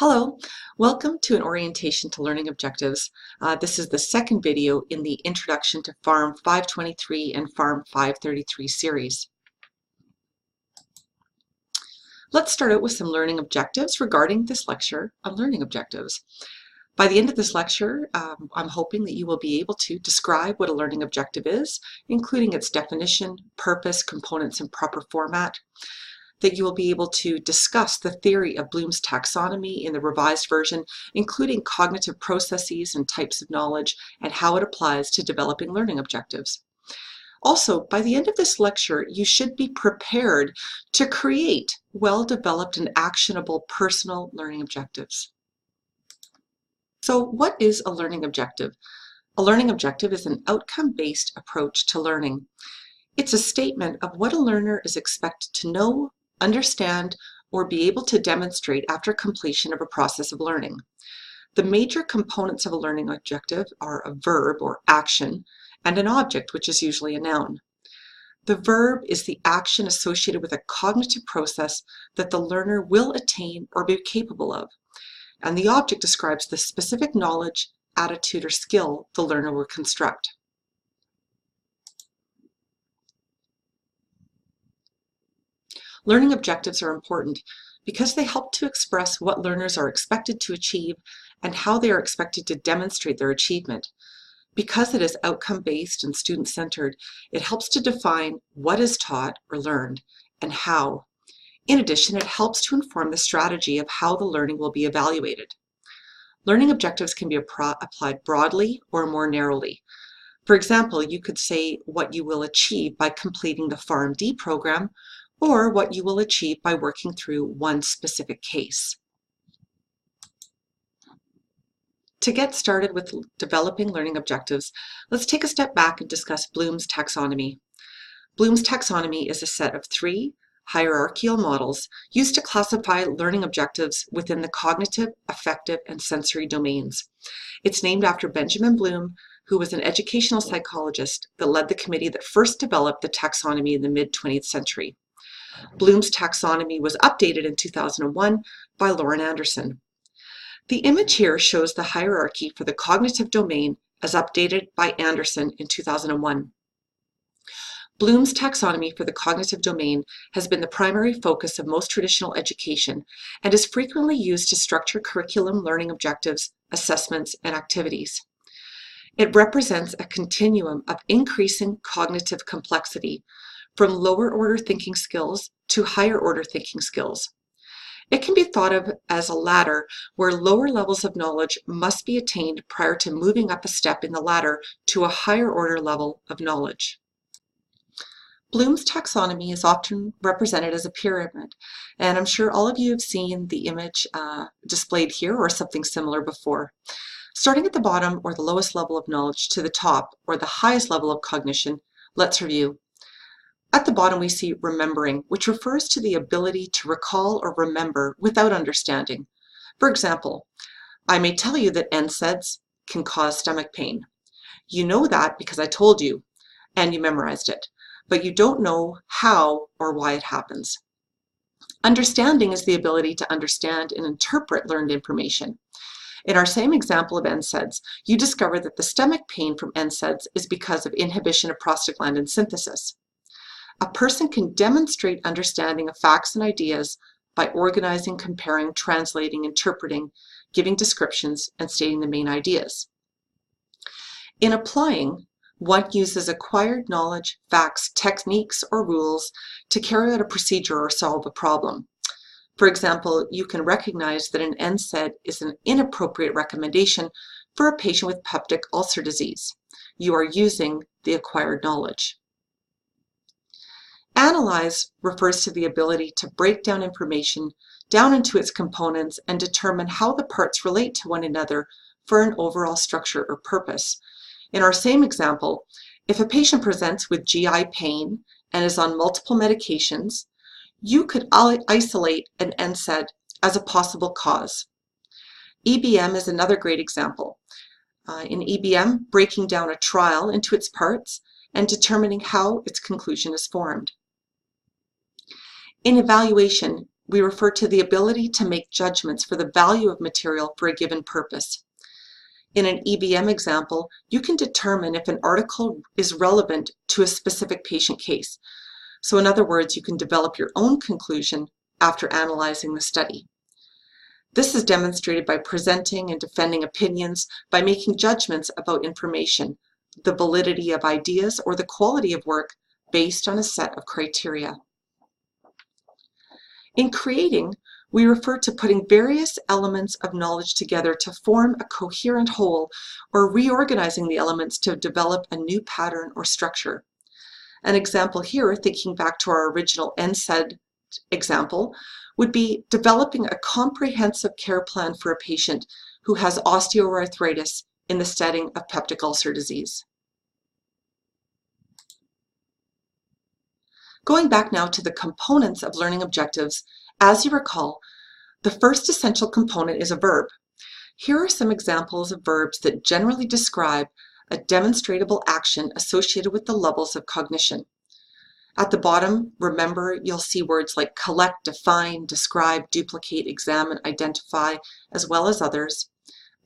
Hello, welcome to an orientation to learning objectives. This is the second video in the Introduction to Pharm 523 and Pharm 533 series. Let's start out with some learning objectives regarding this lecture on learning objectives. By the end of this lecture, I'm hoping that you will be able to describe what a learning objective is, including its definition, purpose, components, and proper format. That you will be able to discuss the theory of Bloom's taxonomy in the revised version, including cognitive processes and types of knowledge, and how it applies to developing learning objectives. Also, by the end of this lecture, you should be prepared to create well-developed and actionable personal learning objectives. So, what is a learning objective? A learning objective is an outcome-based approach to learning. It's a statement of what a learner is expected to know, understand, or be able to demonstrate after completion of a process of learning. The major components of a learning objective are a verb or action and an object, which is usually a noun. The verb is the action associated with a cognitive process that the learner will attain or be capable of, and the object describes the specific knowledge, attitude, or skill the learner will construct. Learning objectives are important because they help to express what learners are expected to achieve and how they are expected to demonstrate their achievement. Because it is outcome-based and student-centered, it helps to define what is taught or learned and how. In addition, it helps to inform the strategy of how the learning will be evaluated. Learning objectives can be applied broadly or more narrowly. For example, you could say what you will achieve by completing the Pharm D program, or what you will achieve by working through one specific case. To get started with developing learning objectives, let's take a step back and discuss Bloom's taxonomy. Bloom's taxonomy is a set of 3 hierarchical models used to classify learning objectives within the cognitive, affective, and sensory domains. It's named after Benjamin Bloom, who was an educational psychologist that led the committee that first developed the taxonomy in the mid-20th century. Bloom's taxonomy was updated in 2001 by Lauren Anderson. The image here shows the hierarchy for the cognitive domain as updated by Anderson in 2001. Bloom's taxonomy for the cognitive domain has been the primary focus of most traditional education and is frequently used to structure curriculum learning objectives, assessments, and activities. It represents a continuum of increasing cognitive complexity, from lower order thinking skills to higher order thinking skills. It can be thought of as a ladder where lower levels of knowledge must be attained prior to moving up a step in the ladder to a higher order level of knowledge. Bloom's taxonomy is often represented as a pyramid, and I'm sure all of you have seen the image displayed here or something similar before. Starting at the bottom or the lowest level of knowledge to the top or the highest level of cognition, let's review. At the bottom we see remembering, which refers to the ability to recall or remember without understanding. For example, I may tell you that NSAIDs can cause stomach pain. You know that because I told you, and you memorized it, but you don't know how or why it happens. Understanding is the ability to understand and interpret learned information. In our same example of NSAIDs, you discover that the stomach pain from NSAIDs is because of inhibition of prostaglandin synthesis. A person can demonstrate understanding of facts and ideas by organizing, comparing, translating, interpreting, giving descriptions, and stating the main ideas. In applying, one uses acquired knowledge, facts, techniques, or rules to carry out a procedure or solve a problem. For example, you can recognize that an NSAID is an inappropriate recommendation for a patient with peptic ulcer disease. You are using the acquired knowledge. Analyze refers to the ability to break down information down into its components and determine how the parts relate to one another for an overall structure or purpose. In our same example, if a patient presents with GI pain and is on multiple medications, you could isolate an NSAID as a possible cause. EBM is another great example. In EBM, breaking down a trial into its parts and determining how its conclusion is formed. In evaluation, we refer to the ability to make judgments for the value of material for a given purpose. In an EBM example, you can determine if an article is relevant to a specific patient case. So in other words, you can develop your own conclusion after analyzing the study. This is demonstrated by presenting and defending opinions, by making judgments about information, the validity of ideas, or the quality of work based on a set of criteria. In creating, we refer to putting various elements of knowledge together to form a coherent whole, or reorganizing the elements to develop a new pattern or structure. An example here, thinking back to our original NSAID example, would be developing a comprehensive care plan for a patient who has osteoarthritis in the setting of peptic ulcer disease. Going back now to the components of learning objectives, as you recall, the first essential component is a verb. Here are some examples of verbs that generally describe a demonstrable action associated with the levels of cognition. At the bottom, remember, you'll see words like collect, define, describe, duplicate, examine, identify, as well as others.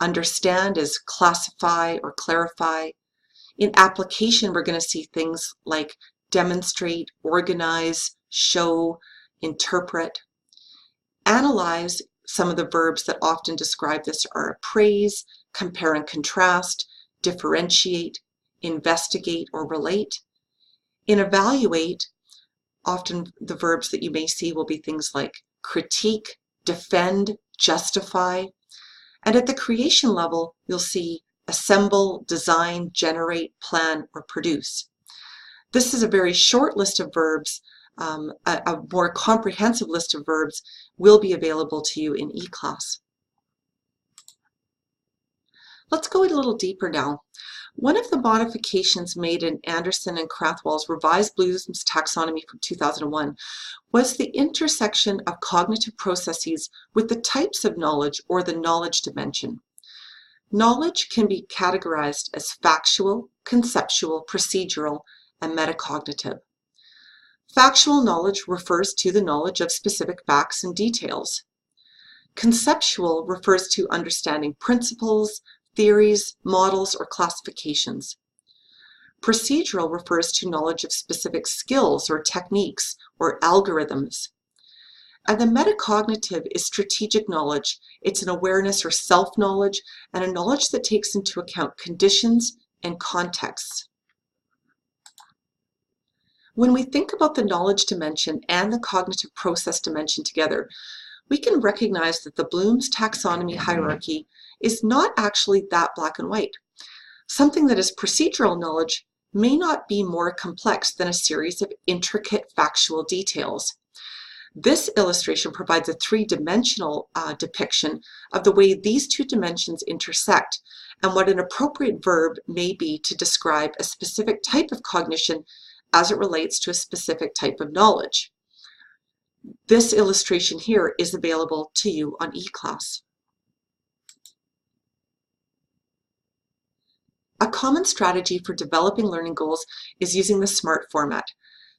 Understand is classify or clarify. In application, we're going to see things like demonstrate, organize, show, interpret. Analyze, some of the verbs that often describe this are appraise, compare and contrast, differentiate, investigate, or relate. In evaluate, often the verbs that you may see will be things like critique, defend, justify. And at the creation level, you'll see assemble, design, generate, plan, or produce. This is a very short list of verbs. A more comprehensive list of verbs will be available to you in eClass. Let's go a little deeper now. One of the modifications made in Anderson and Krathwohl's revised Bloom's taxonomy from 2001 was the intersection of cognitive processes with the types of knowledge, or the knowledge dimension. Knowledge can be categorized as factual, conceptual, procedural, and metacognitive. Factual knowledge refers to the knowledge of specific facts and details. Conceptual refers to understanding principles, theories, models, or classifications. Procedural refers to knowledge of specific skills or techniques or algorithms. And the metacognitive is strategic knowledge. It's an awareness or self-knowledge, and a knowledge that takes into account conditions and contexts. When we think about the knowledge dimension and the cognitive process dimension together, we can recognize that the Bloom's taxonomy hierarchy is not actually that black and white. Something that is procedural knowledge may not be more complex than a series of intricate factual details. This illustration provides a three-dimensional depiction of the way these two dimensions intersect and what an appropriate verb may be to describe a specific type of cognition as it relates to a specific type of knowledge. This illustration here is available to you on eClass. A common strategy for developing learning goals is using the SMART format.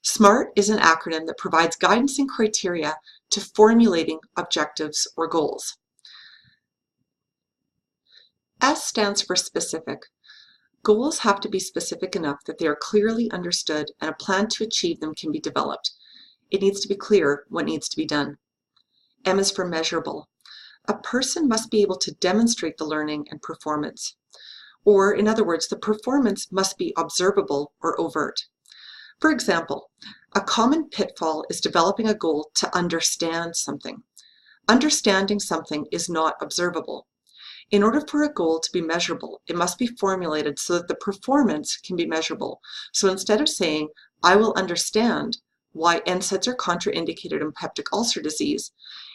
SMART is an acronym that provides guidance and criteria to formulating objectives or goals. S stands for specific. Goals have to be specific enough that they are clearly understood and a plan to achieve them can be developed. It needs to be clear what needs to be done. M is for measurable. A person must be able to demonstrate the learning and performance. Or, in other words, the performance must be observable or overt. For example, a common pitfall is developing a goal to understand something. Understanding something is not observable. In order for a goal to be measurable, it must be formulated so that the performance can be measurable. So instead of saying, I will understand why NSAIDs are contraindicated in peptic ulcer disease,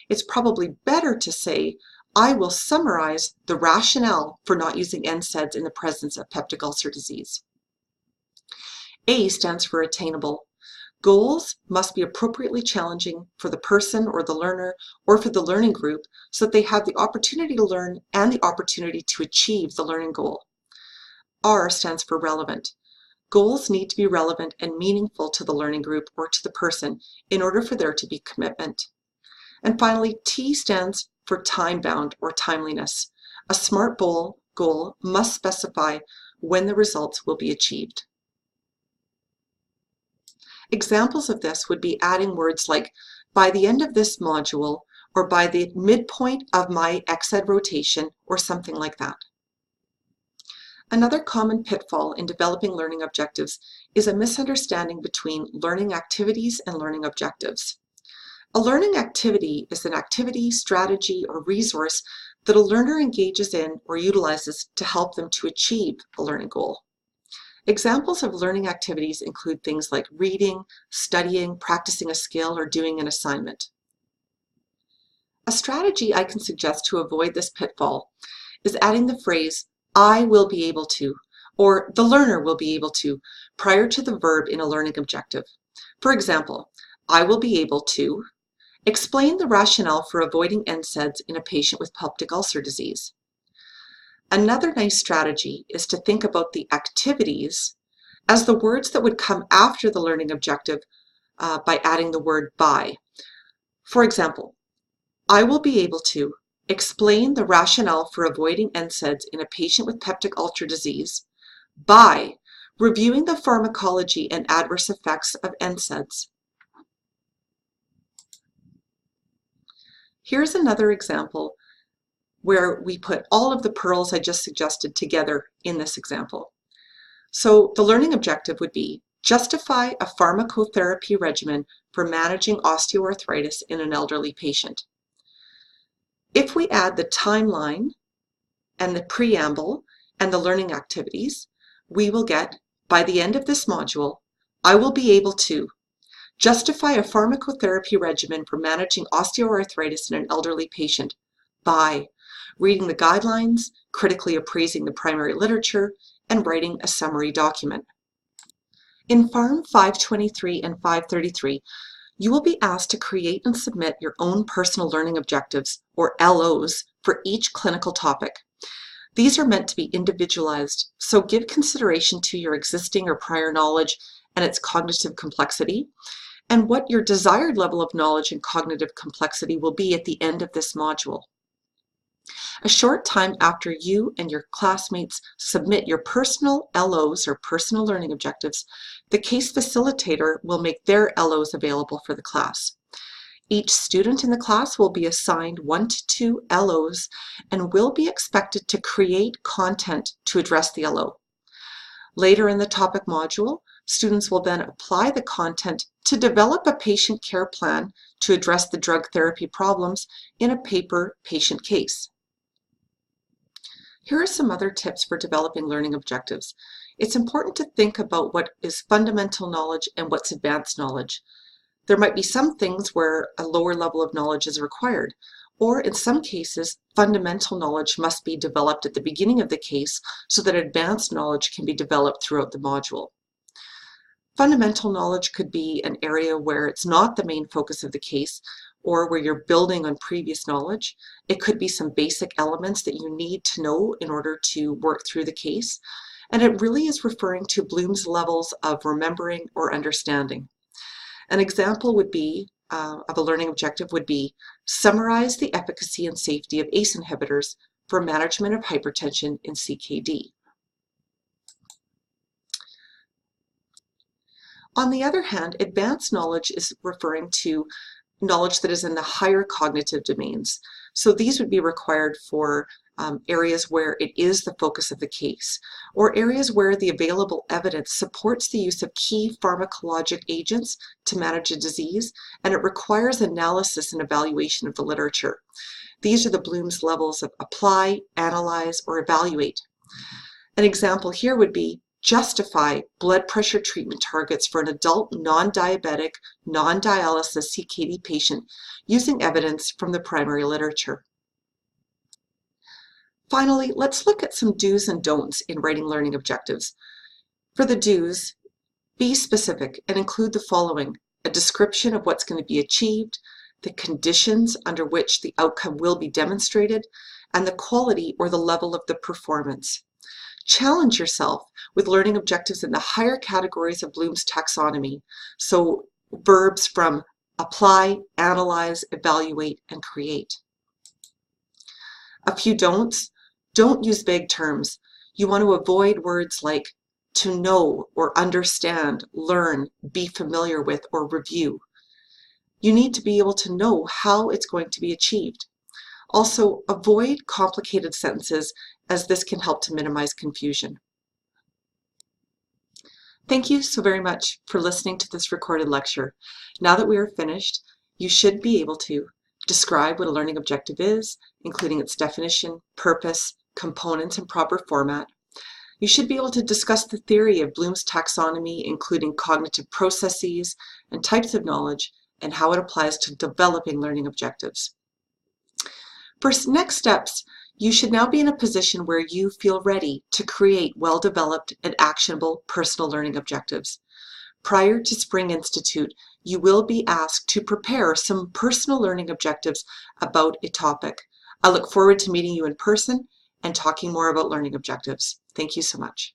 it's probably better to say, I will summarize the rationale for not using NSAIDs in the presence of peptic ulcer disease. A stands for attainable. Goals must be appropriately challenging for the person or the learner or for the learning group so that they have the opportunity to learn and the opportunity to achieve the learning goal. R stands for relevant. Goals need to be relevant and meaningful to the learning group or to the person in order for there to be commitment. And finally, T stands for time-bound or timeliness. A SMART goal must specify when the results will be achieved. Examples of this would be adding words like by the end of this module, or by the midpoint of my XED rotation, or something like that. Another common pitfall in developing learning objectives is a misunderstanding between learning activities and learning objectives. A learning activity is an activity, strategy, or resource that a learner engages in or utilizes to help them to achieve a learning goal. Examples of learning activities include things like reading, studying, practicing a skill, or doing an assignment. A strategy I can suggest to avoid this pitfall is adding the phrase, I will be able to, or the learner will be able to, prior to the verb in a learning objective. For example, I will be able to explain the rationale for avoiding NSAIDs in a patient with peptic ulcer disease. Another nice strategy is to think about the activities as the words that would come after the learning objective by adding the word by. For example, I will be able to explain the rationale for avoiding NSAIDs in a patient with peptic ulcer disease by reviewing the pharmacology and adverse effects of NSAIDs. Here's another example where we put all of the pearls I just suggested together in this example. So the learning objective would be justify a pharmacotherapy regimen for managing osteoarthritis in an elderly patient. If we add the timeline and the preamble and the learning activities, we will get, by the end of this module, I will be able to justify a pharmacotherapy regimen for managing osteoarthritis in an elderly patient by reading the guidelines, critically appraising the primary literature, and writing a summary document. In Pharm 523 and 533, you will be asked to create and submit your own personal learning objectives, or LOs, for each clinical topic. These are meant to be individualized, so give consideration to your existing or prior knowledge and its cognitive complexity, and what your desired level of knowledge and cognitive complexity will be at the end of this module. A short time after you and your classmates submit your personal LOs, or personal learning objectives, the case facilitator will make their LOs available for the class. Each student in the class will be assigned 1 to 2 LOs and will be expected to create content to address the LO. Later in the topic module, students will then apply the content to develop a patient care plan to address the drug therapy problems in a paper patient case. Here are some other tips for developing learning objectives. It's important to think about what is fundamental knowledge and what's advanced knowledge. There might be some things where a lower level of knowledge is required, or in some cases, fundamental knowledge must be developed at the beginning of the case so that advanced knowledge can be developed throughout the module. Fundamental knowledge could be an area where it's not the main focus of the case, or where you're building on previous knowledge. It could be some basic elements that you need to know in order to work through the case. And it really is referring to Bloom's levels of remembering or understanding. An example would be, of a learning objective would be, summarize the efficacy and safety of ACE inhibitors for management of hypertension in CKD. On the other hand, advanced knowledge is referring to knowledge that is in the higher cognitive domains. So these would be required for areas where it is the focus of the case, or areas where the available evidence supports the use of key pharmacologic agents to manage a disease, and it requires analysis and evaluation of the literature. These are the Bloom's levels of apply, analyze, or evaluate. An example here would be justify blood pressure treatment targets for an adult non-diabetic, non-dialysis CKD patient using evidence from the primary literature. Finally, let's look at some do's and don'ts in writing learning objectives. For the do's, be specific and include the following: a description of what's going to be achieved, the conditions under which the outcome will be demonstrated, and the quality or the level of the performance. Challenge yourself with learning objectives in the higher categories of Bloom's taxonomy. So verbs from apply, analyze, evaluate, and create. A few don'ts. Don't use vague terms. You want to avoid words like to know or understand, learn, be familiar with, or review. You need to be able to know how it's going to be achieved. Also, avoid complicated sentences, as this can help to minimize confusion. Thank you so very much for listening to this recorded lecture. Now that we are finished, you should be able to describe what a learning objective is, including its definition, purpose, components, and proper format. You should be able to discuss the theory of Bloom's taxonomy, including cognitive processes and types of knowledge, and how it applies to developing learning objectives. For next steps, you should now be in a position where you feel ready to create well-developed and actionable personal learning objectives. Prior to Spring Institute, you will be asked to prepare some personal learning objectives about a topic. I look forward to meeting you in person and talking more about learning objectives. Thank you so much.